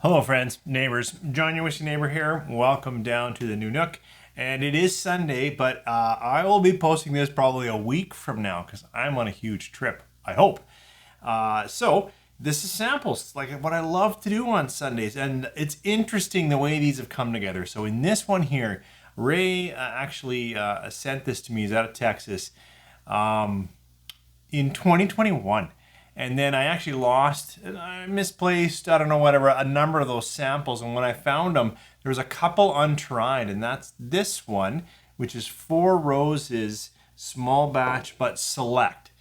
Hello friends, neighbors, John your whiskey neighbor here. Welcome down to the new nook. And it is Sunday, but I will be posting this probably a week from now because I'm on a huge trip, I hope. So this is samples. It's like what I love to do on Sundays. And it's interesting the way these have come together. So in this one here, Ray actually sent this to me. He's out of Texas in 2021. And then I actually lost, I misplaced, I don't know, whatever, a number of those samples. And when I found them, there was a couple untried. And that's this one, which is Four Roses, small batch, but select.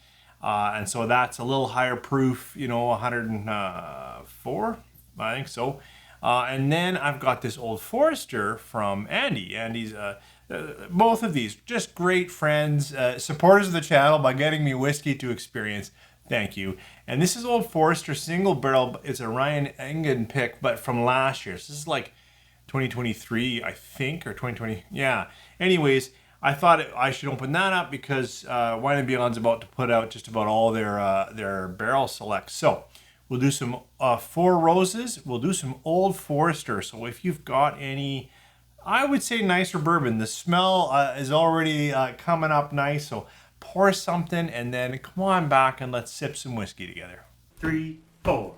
And so that's a little higher proof, 104, I think so. And then I've got this Old Forester from Andy. Andy's, both of these, just great friends, supporters of the channel by getting me whiskey to experience. Thank you. And this is Old Forester single barrel. It's a Ryan Engen pick, but from last year. So this is like 2023, I think, or 2020. Yeah. Anyways, I thought I should open that up because Wine and Beyond's about to put out just about all their barrel selects. So we'll do some Four Roses. We'll do some Old Forester. So if you've got any, I would say nicer bourbon. The smell is already coming up nice. So pour something and then come on back and let's sip some whiskey together. 3, 4.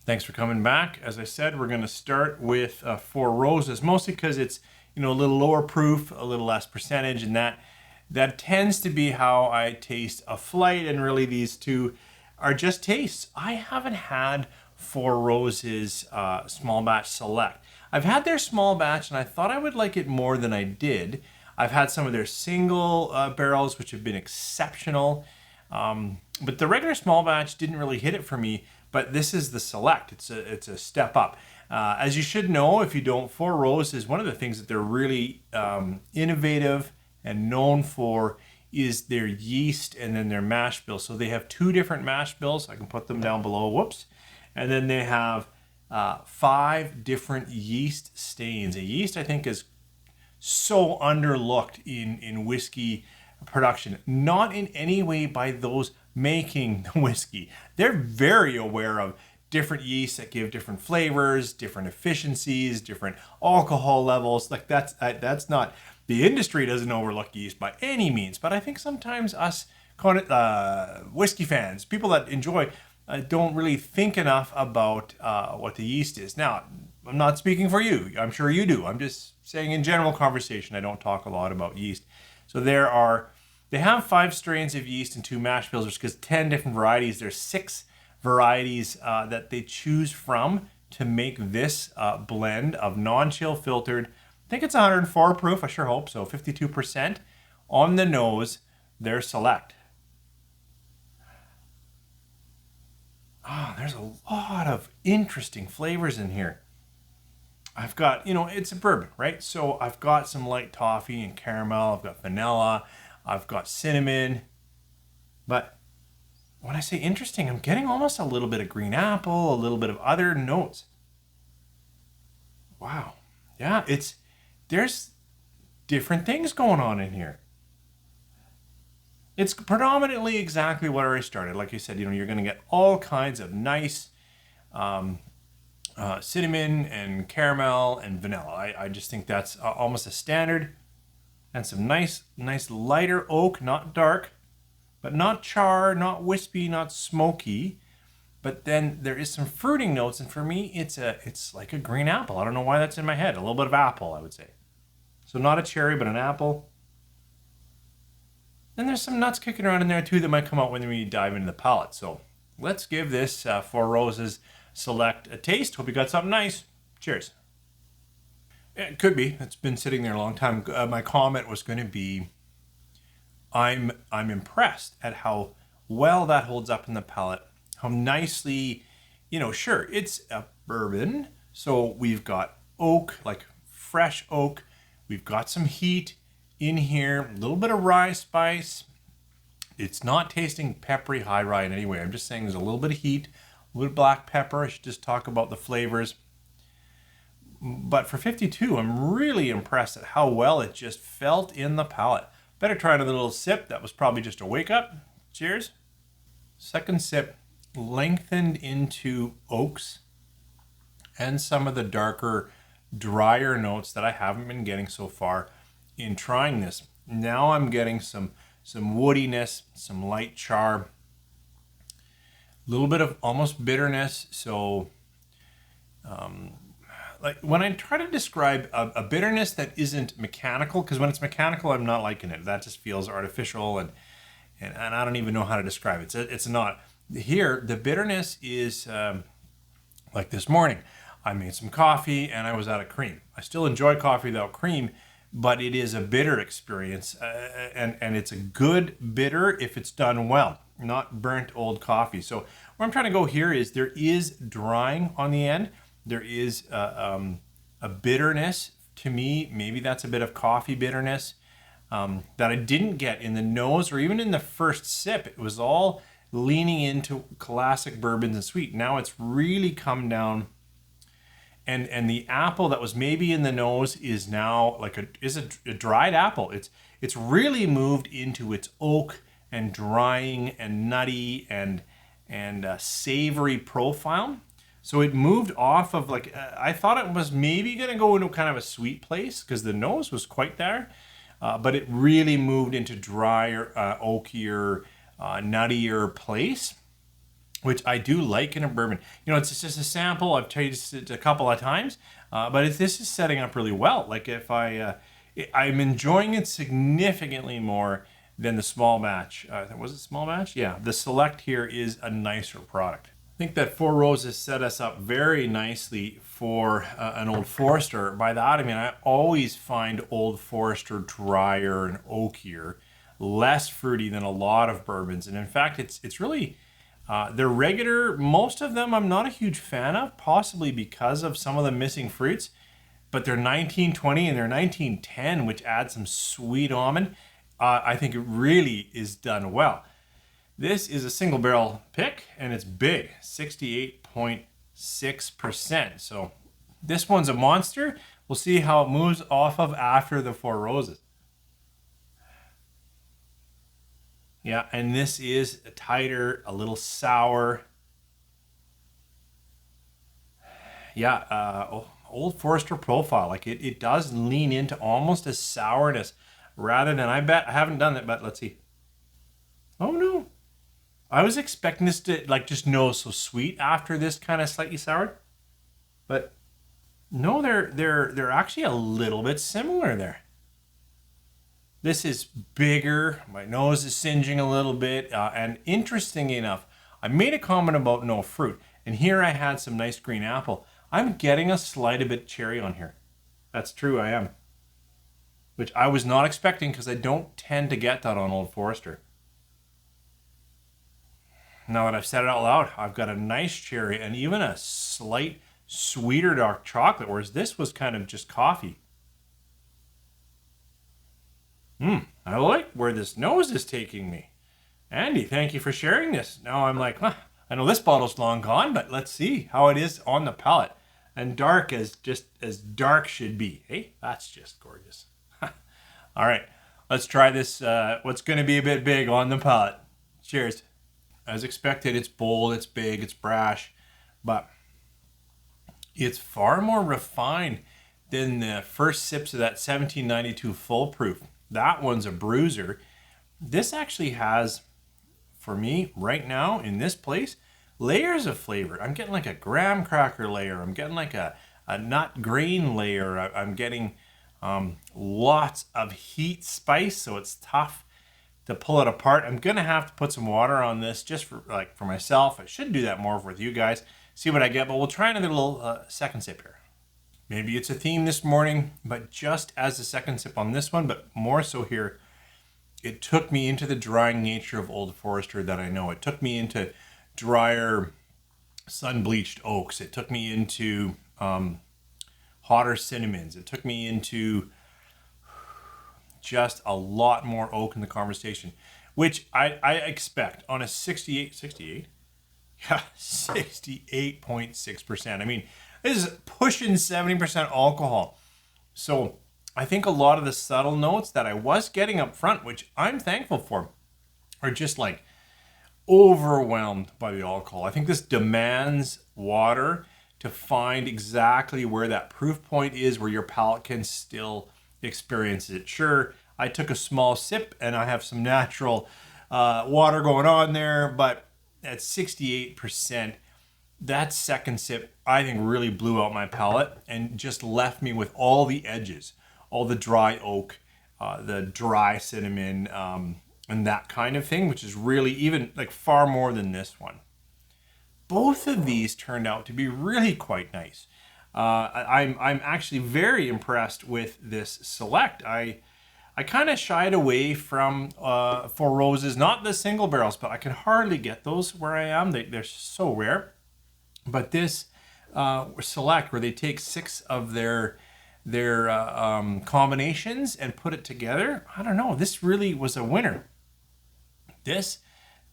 Thanks for coming back. As I said, we're going to start with Four Roses, mostly because it's a little lower proof, a little less percentage, and that tends to be how I taste a flight, and really these two are just tastes. I haven't had Four Roses small batch select. I've had their small batch and I thought I would like it more than I did. I've had some of their single barrels which have been exceptional, but the regular small batch didn't really hit it for me, but this is the select. It's a step up. As you should know, if you don't, Four Roses, one of the things that they're really innovative and known for is their yeast and then their mash bill. So they have 2 different mash bills. I can put them down below. Whoops. And then they have 5 different yeast stains. A yeast, I think, is so underlooked in whiskey production. Not in any way by those making the whiskey. They're very aware of different yeasts that give different flavors, different efficiencies, different alcohol levels. Like that's not, the industry doesn't overlook yeast by any means, but I think sometimes us whiskey fans, people that enjoy, don't really think enough about what the yeast is. Now, I'm not speaking for you. I'm sure you do. I'm just saying in general conversation, I don't talk a lot about yeast. So they have 5 strains of yeast and 2 mash bills, because 10 different varieties. There's 6 varieties that they choose from to make this blend of non-chill filtered. I think it's 104 proof. I sure hope so. 52% on the nose. They're select. There's a lot of interesting flavors in here. I've got, it's a bourbon, right? So I've got some light toffee and caramel. I've got vanilla. I've got cinnamon. But when I say interesting, I'm getting almost a little bit of green apple, a little bit of other notes. Wow. Yeah, there's different things going on in here. It's predominantly exactly what I already started. Like you said, you're going to get all kinds of nice cinnamon and caramel and vanilla. I just think that's almost a standard. And some nice lighter oak, not dark, but not char, not wispy, not smoky. But then there is some fruiting notes, and for me, it's like a green apple. I don't know why that's in my head. A little bit of apple, I would say. So not a cherry, but an apple. Then there's some nuts kicking around in there too that might come out when we dive into the palate. So let's give this Four Roses Select a taste. Hope you got something nice. Cheers. It could be. It's been sitting there a long time. My comment was going to be, I'm impressed at how well that holds up in the palate. How nicely, sure, it's a bourbon. So we've got oak, like fresh oak. We've got some heat in here, a little bit of rye spice. It's not tasting peppery high rye in any way. I'm just saying there's a little bit of heat, a little black pepper. I should just talk about the flavors. But for 52, I'm really impressed at how well it just felt in the palate. Better try another little sip. That was probably just a wake up. Cheers. Second sip lengthened into oaks and some of the darker, drier notes that I haven't been getting so far in trying this. Now I'm getting some woodiness, some light char, a little bit of almost bitterness. So like when I try to describe a bitterness that isn't mechanical, because when it's mechanical, I'm not liking it. That just feels artificial, and I don't even know how to describe it. It's not. Here, the bitterness is like this morning. I made some coffee and I was out of cream. I still enjoy coffee without cream, but it is a bitter experience, and it's a good bitter if it's done well, not burnt old coffee. So where I'm trying to go here is there is drying on the end. There is a bitterness to me. Maybe that's a bit of coffee bitterness that I didn't get in the nose or even in the first sip. It was all leaning into classic bourbons and sweet. Now it's really come down, and the apple that was maybe in the nose is now like a dried apple. It's really moved into its oak and drying and nutty and savory profile. So it moved off of like, I thought it was maybe going to go into kind of a sweet place because the nose was quite there, but it really moved into drier, oakier, nuttier place, which I do like in a bourbon. You know, it's just a sample. I've tasted it a couple of times, but this is setting up really well. Like if I'm enjoying it significantly more than the small batch. Was it small batch? Yeah, the select here is a nicer product. I think that Four Roses set us up very nicely for an Old Forester. By that I mean I always find Old Forester drier and oakier, less fruity than a lot of bourbons. And in fact, it's really they're regular. Most of them I'm not a huge fan of, possibly because of some of the missing fruits. But they're 1920 and they're 1910, which adds some sweet almond. I think it really is done well. This is a single barrel pick and it's big, 68.6%. So this one's a monster. We'll see how it moves off of after the Four Roses. Yeah, and this is tighter, a little sour. Yeah, Old Forester profile. Like it does lean into almost a sourness rather than, I haven't done it, but let's see. Oh no. I was expecting this to like just nose so sweet after this kind of slightly sour, but no, they're actually a little bit similar there. This is bigger. My nose is singeing a little bit, and interesting enough, I made a comment about no fruit, and here I had some nice green apple. I'm getting a slight bit cherry on here. That's true, I am, which I was not expecting because I don't tend to get that on Old Forester. Now that I've said it out loud, I've got a nice cherry and even a slight sweeter dark chocolate, whereas this was kind of just coffee. I like where this nose is taking me. Andy, thank you for sharing this. Now I'm like, I know this bottle's long gone, but let's see how it is on the palate. And dark as dark should be. Hey, that's just gorgeous. All right, let's try this, what's going to be a bit big on the palate. Cheers. As expected, it's bold, it's big, it's brash, but it's far more refined than the first sips of that 1792 full proof. That one's a bruiser. This actually has, for me, right now in this place, layers of flavor. I'm getting like a graham cracker layer. I'm getting like a nut grain layer. I'm getting lots of heat spice, so it's tough to pull it apart. I'm gonna have to put some water on this just for myself. I should do that more with you guys, see what I get, but we'll try another little second sip here. Maybe it's a theme this morning, but just as a second sip on this one, but more so here, it took me into the drying nature of Old Forester that I know. It took me into drier sun-bleached oaks. It took me into hotter cinnamons. It took me into just a lot more oak in the conversation, which I expect on a 68? Yeah, 68.6%. I mean, This is pushing 70% alcohol. So I think a lot of the subtle notes that I was getting up front, which I'm thankful for, are just like overwhelmed by the alcohol. I think this demands water to find exactly where that proof point is where your palate can still experience it. Sure, I took a small sip and I have some natural water going on there, but at 68%, that second sip, I think, really blew out my palate and just left me with all the edges, all the dry oak, the dry cinnamon, and that kind of thing, which is really even like far more than this one. Both of these turned out to be really quite nice. I'm actually very impressed with this select. I kind of shied away from Four Roses, not the single barrels, but I can hardly get those where I am. They're so rare. But this select, where they take 6 of their combinations and put it together, I don't know. This really was a winner. This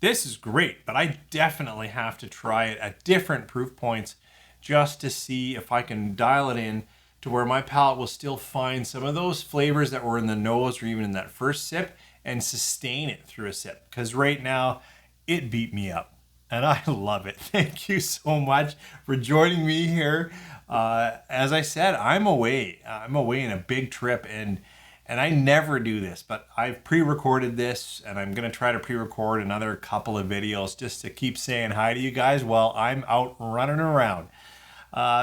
is great, but I definitely have to try it at different proof points just to see if I can dial it in to where my palate will still find some of those flavors that were in the nose or even in that first sip and sustain it through a sip. Because right now, it beat me up. And I love it. Thank you so much for joining me here. As I said, I'm away. I'm away in a big trip, and I never do this, but I've pre-recorded this, and I'm going to try to pre-record another couple of videos just to keep saying hi to you guys while I'm out running around.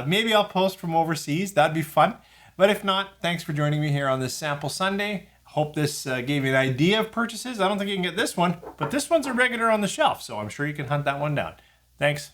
Maybe I'll post from overseas. That'd be fun. But if not, thanks for joining me here on this Sample Sunday. Hope this gave you an idea of purchases. I don't think you can get this one, but this one's a regular on the shelf, so I'm sure you can hunt that one down. Thanks.